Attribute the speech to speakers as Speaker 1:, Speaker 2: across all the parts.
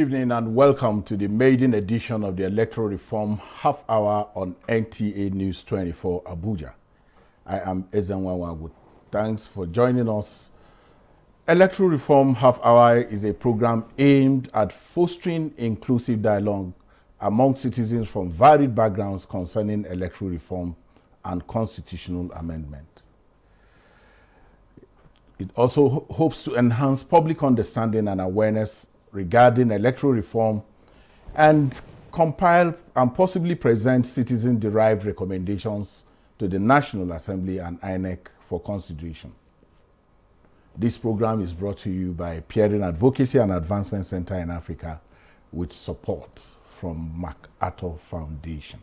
Speaker 1: evening and welcome to the maiden edition of the Electoral Reform Half Hour on NTA News 24 Abuja. I am Ezenwawagu. Thanks for joining us. Electoral Reform Half Hour is a program aimed at fostering inclusive dialogue among citizens from varied backgrounds concerning electoral reform and constitutional amendment. It also hopes to enhance public understanding and awareness regarding electoral reform and compile and possibly present citizen-derived recommendations to the National Assembly and INEC for consideration. This program is brought to you by Peering Advocacy and Advancement Center in Africa with support from MacArthur Foundation.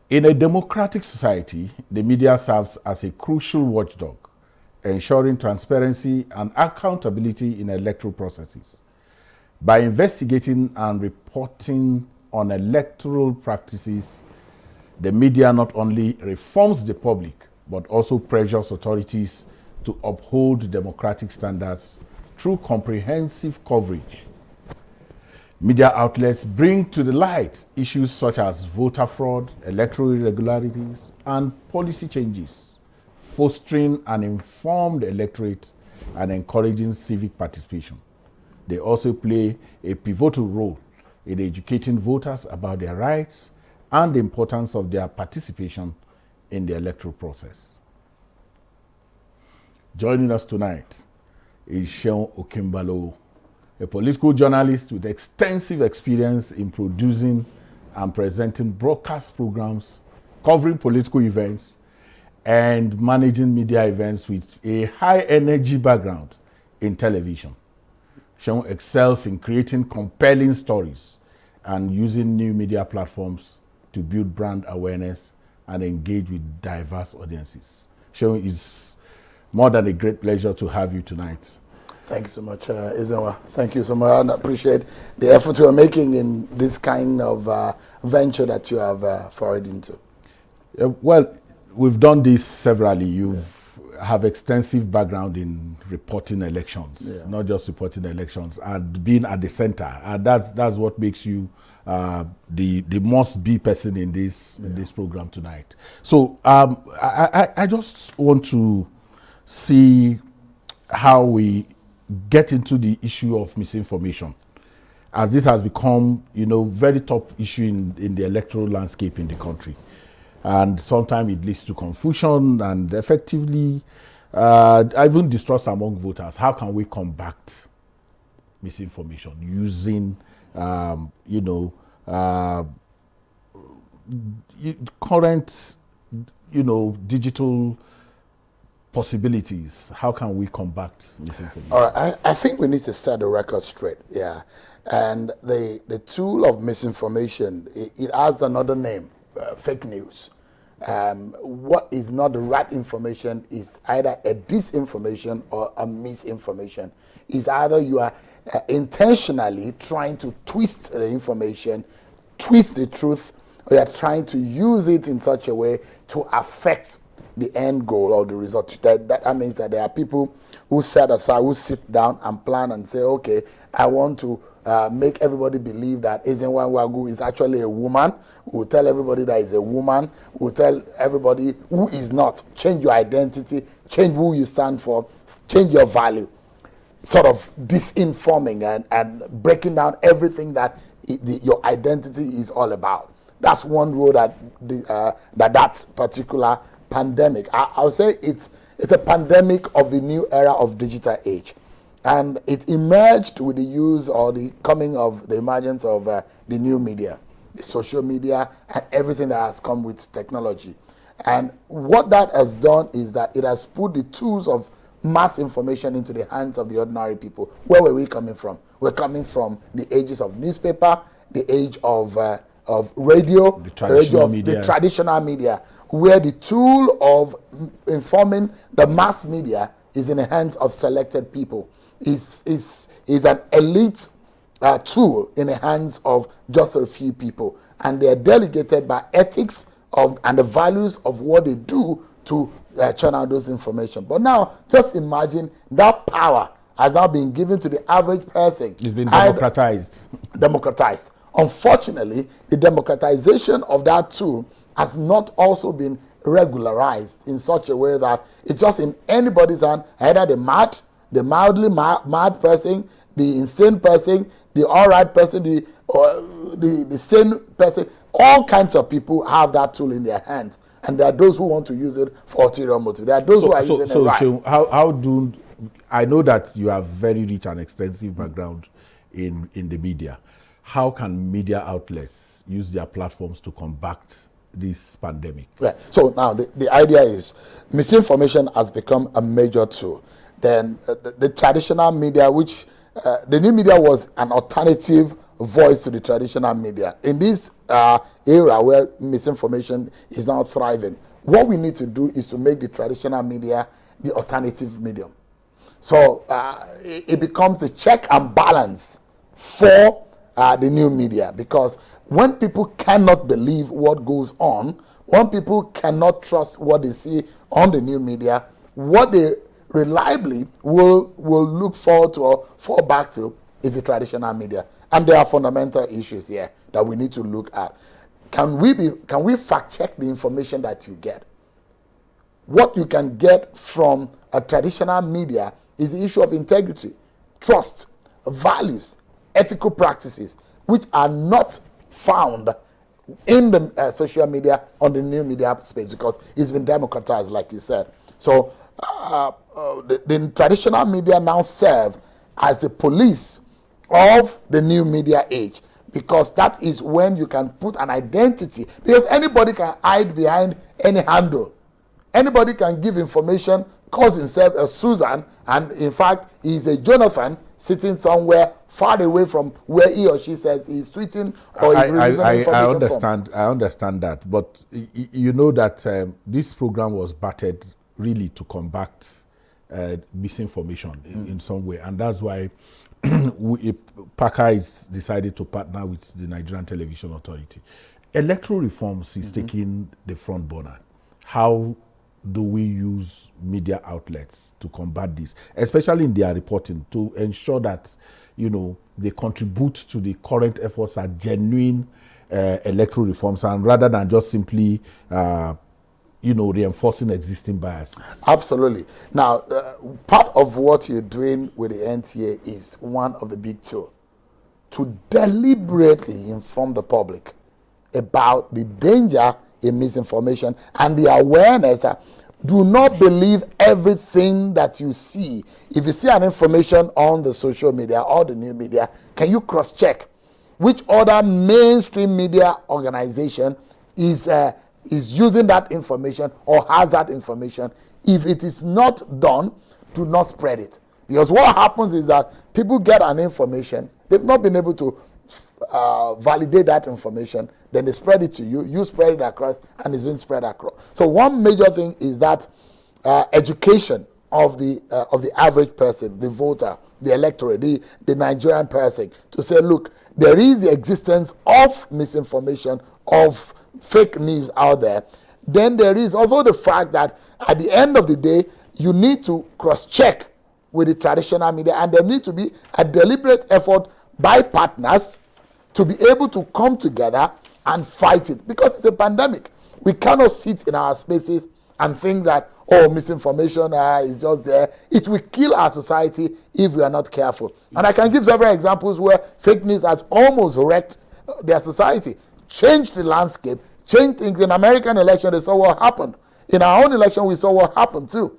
Speaker 1: In a democratic society, the media serves as a crucial watchdog, ensuring transparency and accountability in electoral processes. By investigating and reporting on electoral practices, the media not only informs the public, but also pressures authorities to uphold democratic standards through comprehensive coverage. Media outlets bring to the light issues such as voter fraud, electoral irregularities, and policy changes, fostering an informed electorate and encouraging civic participation. They also play a pivotal role in educating voters about their rights and the importance of their participation in the electoral process. Joining us tonight is Seun Okinbaloye, a political journalist with extensive experience in producing and presenting broadcast programs covering political events and managing media events with a high-energy background in television. Seun excels in creating compelling stories and using new media platforms to build brand awareness and engage with diverse audiences. Seun, it's more than a great pleasure to have you tonight.
Speaker 2: Thank you so much, Ezenwa. Thank you so much. I appreciate the effort you are making in this kind of venture that you have forayed into.
Speaker 1: Well, we've done this severally. You have extensive background in reporting elections, not just reporting elections, and being at the center. And that's what makes you the must be person in this program tonight. So I just want to see how we get into the issue of misinformation, as this has become, very top issue in the electoral landscape in the country. And sometimes it leads to confusion and effectively even distrust among voters. How can we combat misinformation using, current, digital possibilities? How can we combat misinformation?
Speaker 2: All right, I think we need to set the record straight, And the tool of misinformation, it has another name. Fake news. What is not the right information is either a disinformation or a misinformation. Is either you are intentionally trying to twist the information, twist the truth, or you are trying to use it in such a way to affect the end goal or the result. That means that there are people who set aside, who sit down and plan and say, okay, I want to make everybody believe that Ezenwawagu is actually a woman. We'll tell everybody that is a woman. We'll tell everybody who is not. Change your identity, change who you stand for, change your value. Sort of disinforming and breaking down everything that your identity is all about. That's one role that that particular pandemic. I'll say it's a pandemic of the new era of digital age. And it emerged with the use or the emergence of the new media, the social media, and everything that has come with technology. And what that has done is that it has put the tools of mass information into the hands of the ordinary people. Where were we coming from? We're coming from the ages of newspaper, the age of radio, the traditional media, where the tool of informing the mass media is in the hands of selected people. Is an elite tool in the hands of just a few people, and they are delegated by ethics and the values of what they do to churn out those information. But now, just imagine that power has now been given to the average person.
Speaker 1: It's been democratized.
Speaker 2: Democratized. Unfortunately, the democratization of that tool has not also been regularized in such a way that it's just in anybody's hand, either the mildly mad person, the insane person, the all right person, the sane person. All kinds of people have that tool in their hands, and there are those who want to use it for ulterior motive. There are those who are using it right.
Speaker 1: So how do I know that you have very rich and extensive background in the media? How can media outlets use their platforms to combat this pandemic?
Speaker 2: Right. So now the idea is misinformation has become a major tool. Then the traditional media, which the new media was an alternative voice to the traditional media. In this era where misinformation is now thriving, what we need to do is to make the traditional media the alternative medium. So it becomes the check and balance for the new media, because when people cannot believe what goes on, when people cannot trust what they see on the new media, what they reliably will look forward to or fall back to is the traditional media. And there are fundamental issues here that we need to look at. Can we fact check the information that you get? What you can get from a traditional media is the issue of integrity, trust, values, ethical practices, which are not found in the social media on the new media space, because it's been democratized, like you said. So the traditional media now serve as the police of the new media age, because that is when you can put an identity, because anybody can hide behind any handle. Anybody can give information, calls himself a Susan, and in fact he's a Jonathan sitting somewhere far away from where he or she says he's tweeting or is releasing information
Speaker 1: I understand that, but you know that this program was battered really to combat misinformation in some way, and that's why PACA is decided to partner with the Nigerian Television Authority. Electoral reforms is taking the front burner. How do we use media outlets to combat this, especially in their reporting, to ensure that, you know, they contribute to the current efforts at genuine electoral reforms, and rather than just simply reinforcing existing biases?
Speaker 2: Absolutely. Now, part of what you're doing with the NTA is one of the big two, to deliberately inform the public about the danger in misinformation and the awareness that do not believe everything that you see. If you see an information on the social media or the new media, can you cross-check which other mainstream media organization is using that information or has that information? If it is not done, do not spread it. Because what happens is that people get an information, they've not been able to validate that information, then they spread it to you, you spread it across, and it's been spread across. So one major thing is that education of the average person, the voter, the electorate, the Nigerian person, to say, look, there is the existence of misinformation, of fake news out there. Then there is also the fact that at the end of the day, you need to cross-check with the traditional media, and there need to be a deliberate effort by partners to be able to come together and fight it, because it's a pandemic. We cannot sit in our spaces and think that, oh, misinformation is just there. It will kill our society if we are not careful. And I can give several examples where fake news has almost wrecked their society, changed the landscape, changed things. In American election, they saw what happened. In our own election, we saw what happened too.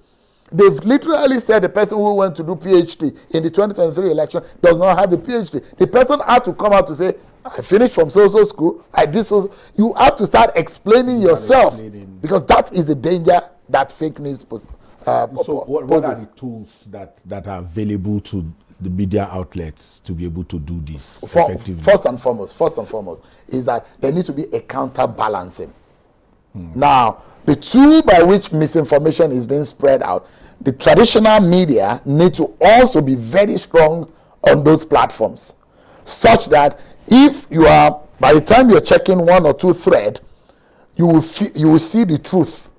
Speaker 2: They've literally said the person who went to do PhD in the 2023 election does not have the PhD. The person had to come out to say, I finished from so-so school, I did so. You have to start explaining yourself, because that is the danger that fake news poses.
Speaker 1: So what are the tools that are available to the media outlets to be able to do this effectively?
Speaker 2: First and foremost, is that there needs to be a counterbalancing. Now, the tool by which misinformation is being spread out, the traditional media need to also be very strong on those platforms, such that if you are, by the time you're checking one or two thread, you will see the truth.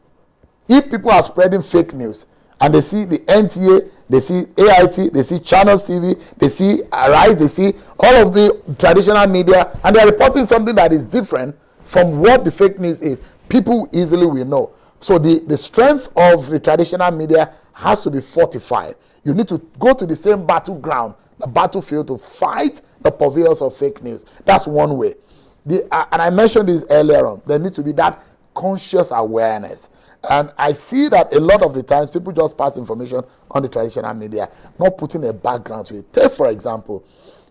Speaker 2: If people are spreading fake news and they see the NTA, they see AIT, they see Channels TV, they see Arise, they see all of the traditional media, and they're reporting something that is different from what the fake news is. People easily will know. So the strength of the traditional media has to be fortified. You need to go to the same battleground, the battlefield, to fight the purveyors of fake news. That's one way. And I mentioned this earlier on. There needs to be that conscious awareness. And I see that a lot of the times people just pass information on the traditional media, not putting a background to it. Take, for example,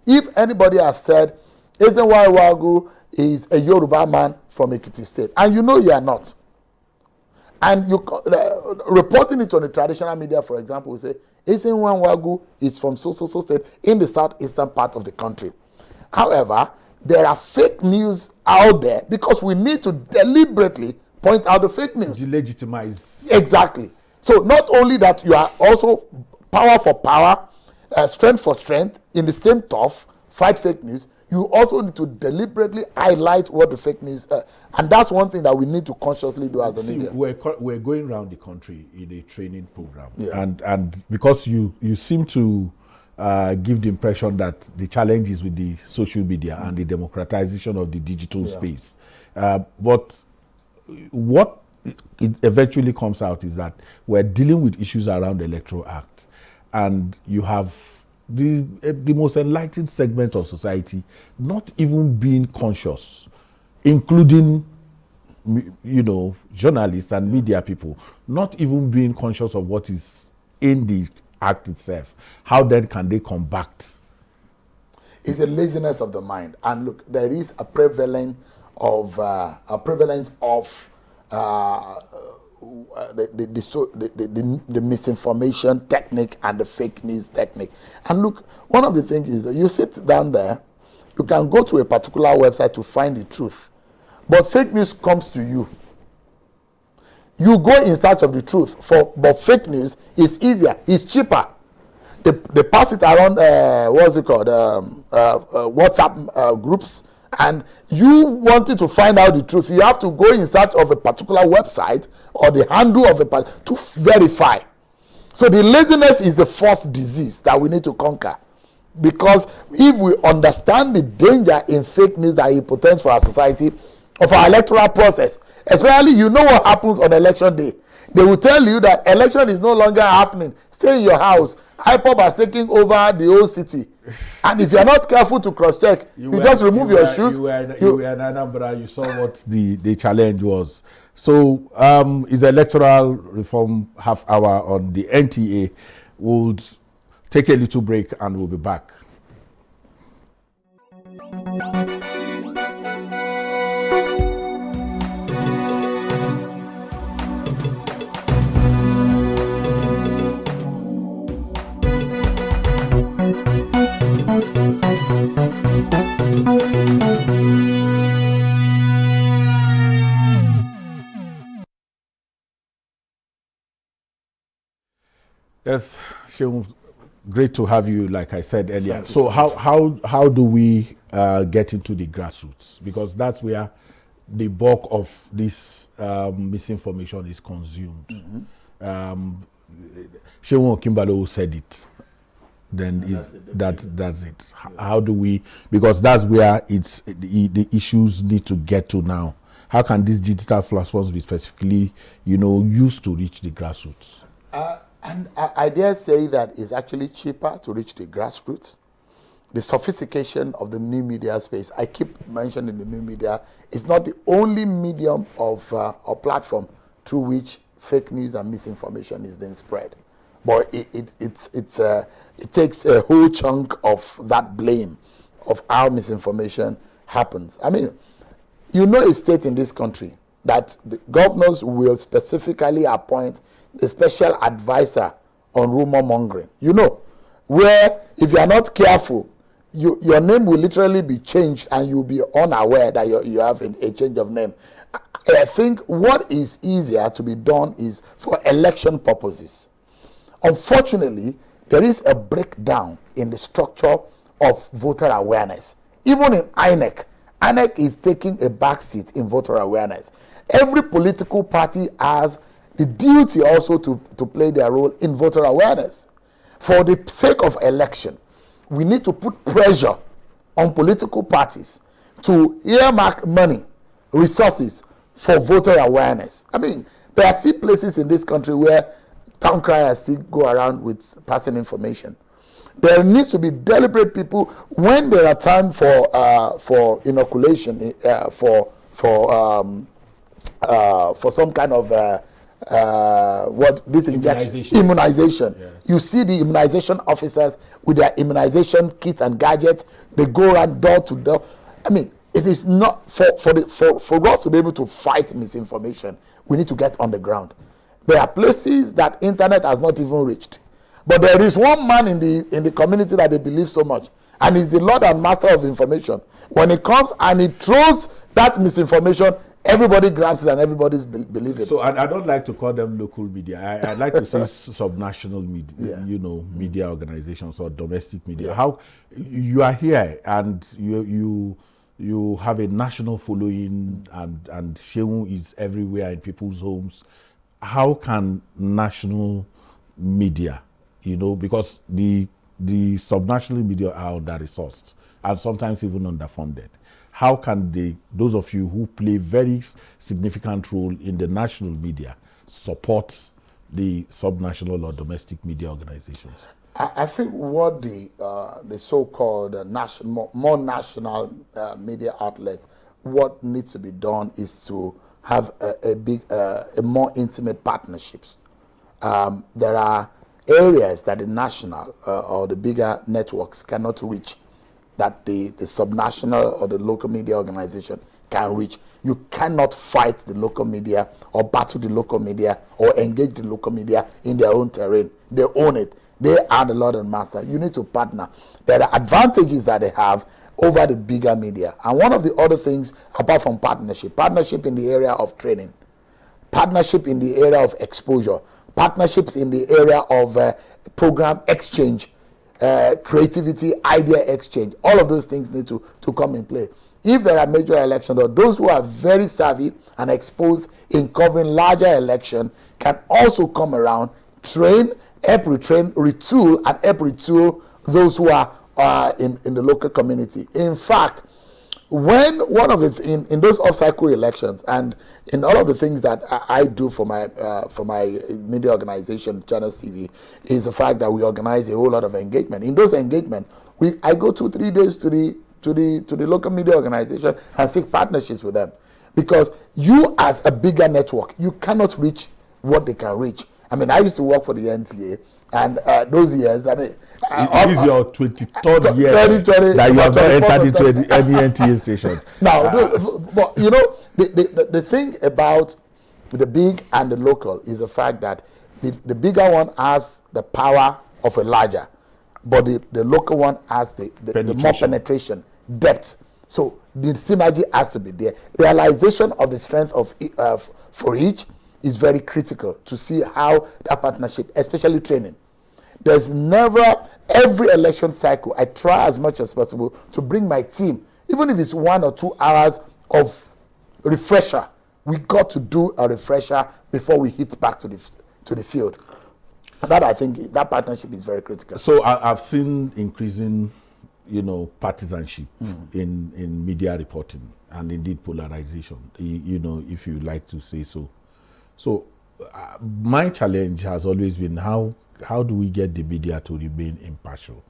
Speaker 2: if anybody has said, Ezenwa Wagu is a Yoruba man from Ekiti State, and you know you are not, and you reporting it on the traditional media, for example, say, Ezenwa Wagu is from so state in the southeastern part of the country. However, there are fake news out there because we need to deliberately point out the fake news.
Speaker 1: Delegitimize.
Speaker 2: Exactly. So not only that, you are also power for power, strength for strength, in the same turf, fight fake news. You also need to deliberately highlight what the fake news and that's one thing that we need to consciously do as a media.
Speaker 1: We're going around the country in a training program, and because you seem to give the impression that the challenge is with the social media and the democratization of the digital space, but what it eventually comes out is that we're dealing with issues around the Electoral Act, and you have the most enlightened segment of society not even being conscious, including, you know, journalists and media people, not even being conscious of what is in the act itself. How then can they combat?
Speaker 2: It's a laziness of the mind. And look, there is a prevalence of the misinformation technique and the fake news technique. And look, one of the things is that you sit down there, you can go to a particular website to find the truth, but fake news comes to you. You go in search of the truth, but fake news is easier, it's cheaper. They pass it around, WhatsApp groups, and you wanted to find out the truth, you have to go in search of a particular website or the handle of to verify. So the laziness is the first disease that we need to conquer. Because if we understand the danger in fake news that it portends for our society, of our electoral process, especially, you know what happens on election day. They will tell you that election is no longer happening. Stay in your house. IPOB has taken over the whole city. And if you're not careful to cross-check, you just remove your shoes.
Speaker 1: You were in Anambra, you saw what the challenge was. So is electoral reform half hour on the NTA. We'll take a little break and we'll be back. Yes, Seun, great to have you, like I said earlier. So how do we get into the grassroots? Because that's where the bulk of this misinformation is consumed. Seun Okinbaloye said it. Then that's it. How do we? Because that's where the issues need to get to now. How can these digital platforms be specifically, used to reach the grassroots?
Speaker 2: And I dare say that it's actually cheaper to reach the grassroots. The sophistication of the new media space, I keep mentioning the new media, is not the only medium of or platform through which fake news and misinformation is being spread. But it takes a whole chunk of that blame of how misinformation happens. I mean, a state in this country that the governors will specifically appoint a special advisor on rumor mongering. Where if you are not careful, your name will literally be changed and you'll be unaware that you have a change of name. I think what is easier to be done is for election purposes. Unfortunately, there is a breakdown in the structure of voter awareness. Even in INEC is taking a backseat in voter awareness. Every political party has the duty also to play their role in voter awareness. for the sake of election, we need to put pressure on political parties to earmark money, resources for voter awareness. I mean, there are still places in this country where town criers still go around with passing information. There needs to be deliberate people when there are time for inoculation, for some kind of immunization. Yes. You see the immunization officers with their immunization kits and gadgets. They go around door to door. I mean, it is not for us to be able to fight misinformation. We need to get on the ground. There are places that internet has not even reached, but there is one man in the community that they believe so much, and he's the Lord and Master of information. When he comes and he throws that misinformation, everybody grabs it and everybody's believes it.
Speaker 1: So I don't like to call them local media. I like to say subnational media, media organizations or domestic media. Yeah. How you are here and you have a national following, and Seun is everywhere in people's homes. How can national media, because the subnational media are under-resourced and sometimes even underfunded. How can those of you who play very significant role in the national media support the subnational or domestic media organizations?
Speaker 2: I think what the so-called more national media outlets, what needs to be done is to have a more intimate partnerships. There are areas that the national or the bigger networks cannot reach, that the subnational or the local media organization can reach. You cannot fight the local media or battle the local media or engage the local media in their own terrain. They own it. They are the Lord and Master. You need to partner. There are advantages that they have over the bigger media. And one of the other things, apart from partnership in the area of training, partnership in the area of exposure, partnerships in the area of program exchange, creativity, idea exchange. All of those things need to come in play. If there are major elections, or those who are very savvy and exposed in covering larger election can also come around, train, help retrain, retool, and help retool those who are in the local community. In fact, when one of the in those off-cycle elections, and in all of the things that I do for my media organization, GOtv, is the fact that we organize a whole lot of engagement. In those engagement, I go 2-3 days to the local media organization and seek partnerships with them, because you as a bigger network, you cannot reach what they can reach. I mean, I used to work for the NTA, and those years, I mean,
Speaker 1: it is your 23rd year that you have not entered into any NTA station.
Speaker 2: Now, but the thing about the big and the local is the fact that the bigger one has the power of a larger, but the local one has the more penetration, depth. So the synergy has to be there. Realization of the strength of for each is very critical to see how that partnership, especially training. There's never, every election cycle, I try as much as possible to bring my team, even if it's 1 or 2 hours of refresher. We got to do a refresher before we hit back to the field. That, I think, that partnership is very critical.
Speaker 1: So I've seen increasing, partisanship in media reporting, and indeed polarization, if you like to say so. So my challenge has always been how do we get the media to remain impartial?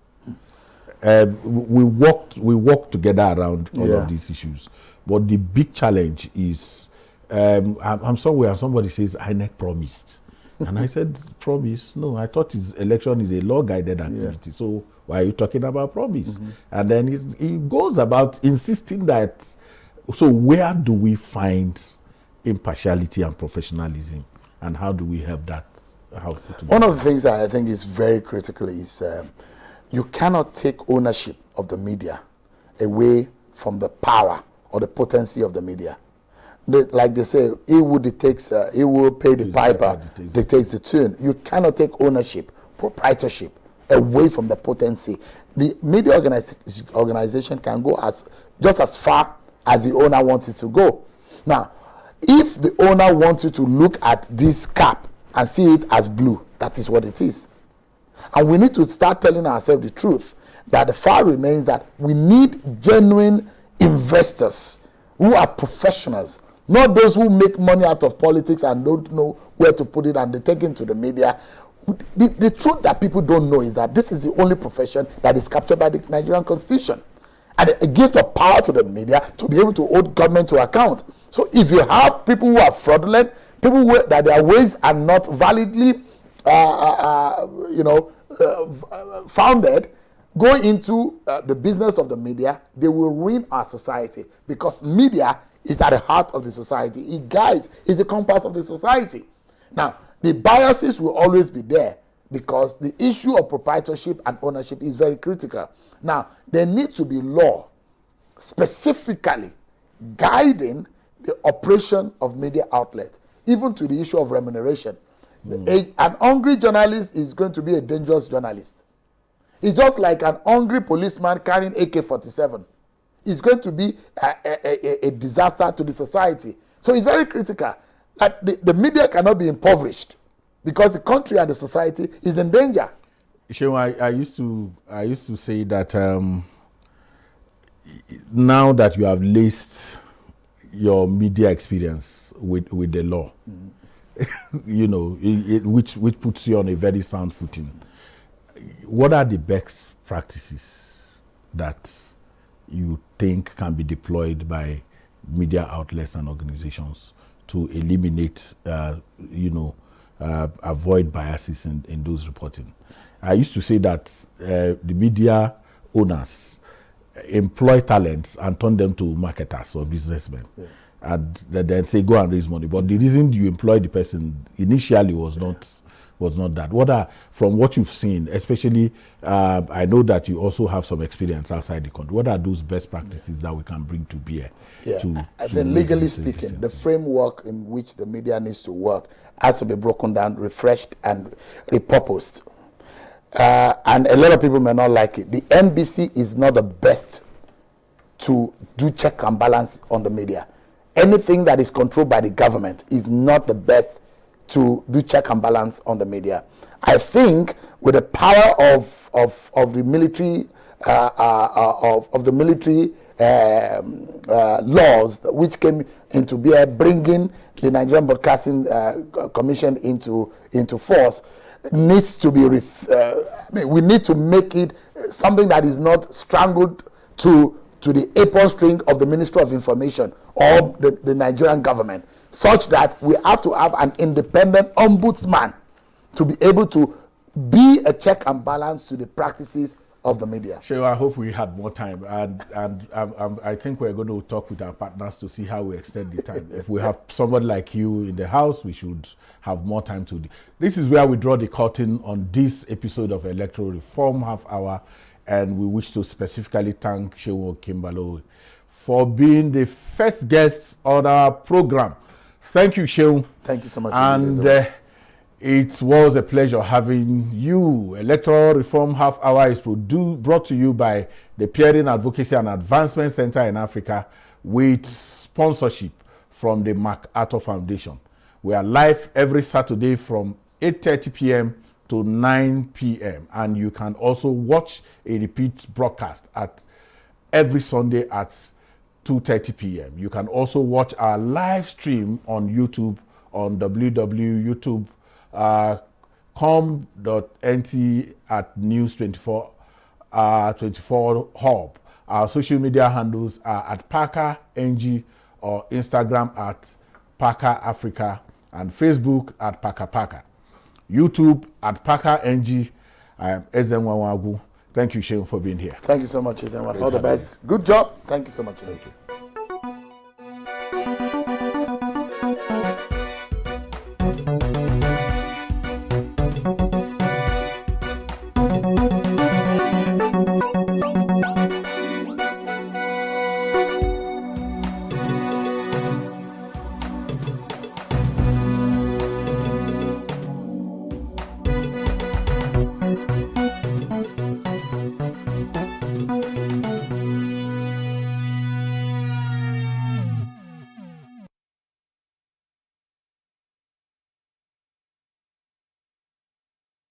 Speaker 1: We work together around all of these issues, but the big challenge is I'm somewhere and somebody says INEC promised, and I said promise? No, I thought election is a law-guided activity. Yeah. So why are you talking about promise? And then he goes about insisting that. So where do we find impartiality and professionalism, and how do we help that?
Speaker 2: One of the things that I think is very critical is you cannot take ownership of the media away from the power or the potency of the media. Like they say, he who pay the piper dictates the tune. You cannot take ownership, proprietorship away from the potency. The media organization can go just as far as the owner wants it to go. Now, if the owner wants you to look at this cap and see it as blue, that is what it is. And we need to start telling ourselves the truth, that the fact remains that we need genuine investors who are professionals, not those who make money out of politics and don't know where to put it and they take it to the media. The truth that people don't know is that this is the only profession that is captured by the Nigerian Constitution. And it gives the power to the media to be able to hold government to account. So if you have people who are fraudulent, people that their ways are not validly, founded, go into the business of the media, they will ruin our society, because media is at the heart of the society. It guides, it's the compass of the society. Now, the biases will always be there, because the issue of proprietorship and ownership is very critical. Now, there needs to be law specifically guiding the operation of media outlets, even to the issue of remuneration. An hungry journalist is going to be a dangerous journalist. It's just like an hungry policeman carrying AK-47. It's going to be a disaster to the society. So it's very critical that the media cannot be impoverished, because the country and the society is in danger.
Speaker 1: Seun, I used to say that now that you have laced your media experience with the law, which puts you on a very sound footing, what are the best practices that you think can be deployed by media outlets and organizations to eliminate, avoid biases in those reporting? I used to say that the media owners employ talents and turn them to marketers or businessmen. Yeah. And then say, go and raise money. But the reason you employ the person initially was not that. What are, from what you've seen, especially, I know that you also have some experience outside the country, what are those best practices that we can bring to bear?
Speaker 2: I think legally speaking, the framework in which the media needs to work has to be broken down, refreshed, and repurposed. And a lot of people may not like it. The NBC is not the best to do check and balance on the media. Anything that is controlled by the government is not the best to do check and balance on the media. I think with the power of the military laws which came into being, bringing the Nigerian Broadcasting Commission into force, needs to be. We need to make it something that is not strangled to the apron string of the Ministry of Information or the Nigerian government, such that we have to have an independent ombudsman to be able to be a check and balance to the practices of the media.
Speaker 1: Seun, I hope we had more time, and I think we're going to talk with our partners to see how we extend the time. If we have somebody like you in the house, we should have more time to. This is where we draw the curtain on this episode of Electoral Reform Half Hour, and we wish to specifically thank Seun Okinbaloye for being the first guest on our program. Thank you, Seun.
Speaker 2: Thank you so much.
Speaker 1: And it was a pleasure having you. Electoral Reform Half Hour is brought to you by the Peering Advocacy and Advancement Center in Africa, with sponsorship from the MacArthur Foundation. We are live every Saturday from 8:30 p.m. to 9 p.m. And you can also watch a repeat broadcast at every Sunday at 2:30 p.m. You can also watch our live stream on YouTube on www.youtube.com.nt at News 24 Hub. Our social media handles are at Parker NG or Instagram at Parker Africa and Facebook at Parker. YouTube at Parker NG. I am Ezenwawagu. Thank you, Seun, for being here.
Speaker 2: Thank you so much, Ezenwa. All the best. Good job. Thank you so much.
Speaker 1: Thank you.